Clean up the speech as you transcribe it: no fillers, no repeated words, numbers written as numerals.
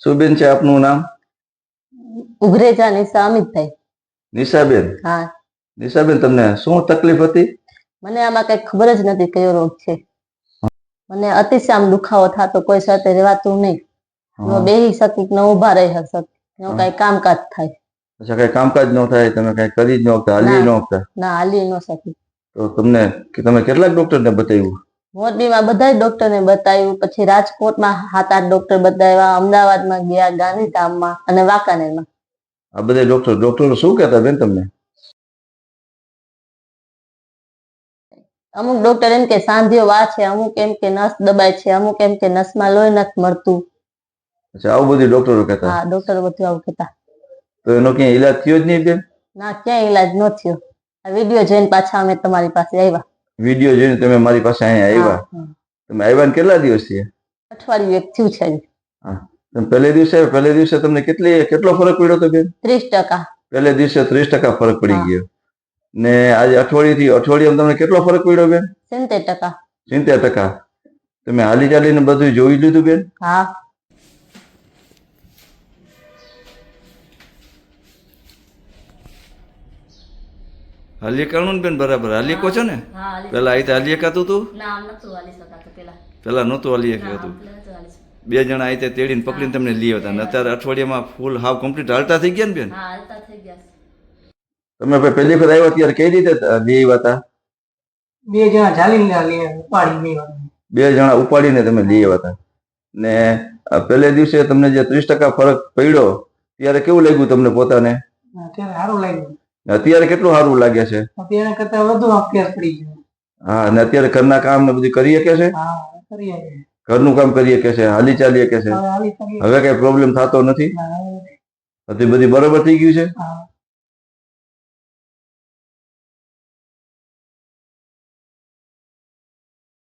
શું બેન છે આપનું નામ? ઉઘરેજા નિશા અમિતભાઈ. નિશાબેન? હા. નિશાબેન, તમને શું તકલીફ હતી? મને આમાં કઈ ખબર જ નથી કયો રોગ છે. મને અતિશય આમ દુખાવો થતો, કોઈ સાથે રહેવાતું નહીં. ન બેહી શકી, ન ઉભા રહી શક, ન કઈ કામકાજ થાય. અચ્છા, કઈ કામકાજ ન થાય, તમે કઈ કરી જ ન શકતા, હાલી ન શકતા? ના, હાલી ન શકી. તો તમે કેટલાક ડોક્ટરને બતાવ્યું? મોરબીમાં બધા ડોક્ટરને બતાવ્યું, પછી રાજકોટમાં 7-8 ડોક્ટર બતાવ્યા, અમદાવાદમાં ગયા, ગાંધીધામમાં અને વાંકાનેરમાં. આ બધા ડોક્ટરો શું કહેતા બેન તમને? અમુક ડોક્ટર એમ કે સાંધિયો વા છે, અમુક એમ કે નસ દબાય છે, અમુક એમ કે નસમાં લોહી નથી મળતું. અચ્છા, આવું બધું ડોક્ટરો કહેતા? હા, ડોક્ટરો બધું આવું કહેતા. તો એનો ક્યાંય ઈલાજ થયો જ નહીં બેન? ના, ક્યાંય ઈલાજ ન થયો. આ વિડીયો જોઈને પાછા અમે તમારી પાસે આવ્યા. વિડીયો જોઈને તમે મારી પાસે અહીંયા આવ્યા? તમે આવ્યા ને કેટલા દિવસ થયા? અઠવાડિયું એક થયું છે. હા, તમે પહેલે દિવસે તમને કેટલો ફરક પડ્યો હતો બેન? 30%. પહેલે દિવસે 30% ફરક પડી ગયો. ને આજે અઠવાડિયામાં તમને કેટલો ફરક પડ્યો બેન? 70%. 70%. તમે હાલી ચાલીને બધું જોઈ લીધું બેન? હા. હાલી કાણું બેન બરાબર હાલી કો છો ને? પેલા અહીં હાલી કાતું તું? પેલા નહોતું હાલી કાતું. બે જણા અહીં તેડીને પકડીને તમને લઈ આવતા, અત્યારે અઠવાડિયામાં ફૂલ હાવ કમ્પ્લીટ હાલતા થઈ ગયા ને બેન? તમે પહેલી વખત આવ્યા ત્યારે કઈ રીતે લઈ આવ્યા હતા? બે જણા ચાલીને ઉપાડી. બે જણા ઉપાડીને તમે લઈ આવ્યા હતા. ને પહેલે દિવસે તમને જે 30% ફરક પડ્યો ત્યારે કેવું લાગ્યું તમને પોતાને? અત્યારે સારું લાગ્યું. અત્યારે કેટલું સારું લાગે છે? અત્યારે કરતા વધુ અભ્યાસ પડી ગયો. હા, અને અત્યારે ઘરના કામ ને બધું કરી શકે છે? હા, કરી શકે. ઘરનું કામ કરી શકે છે, હાલી ચાલી શકે છે? હવે કઈ પ્રોબ્લેમ થતો નથી? બધી બરોબર થઈ ગયું છે?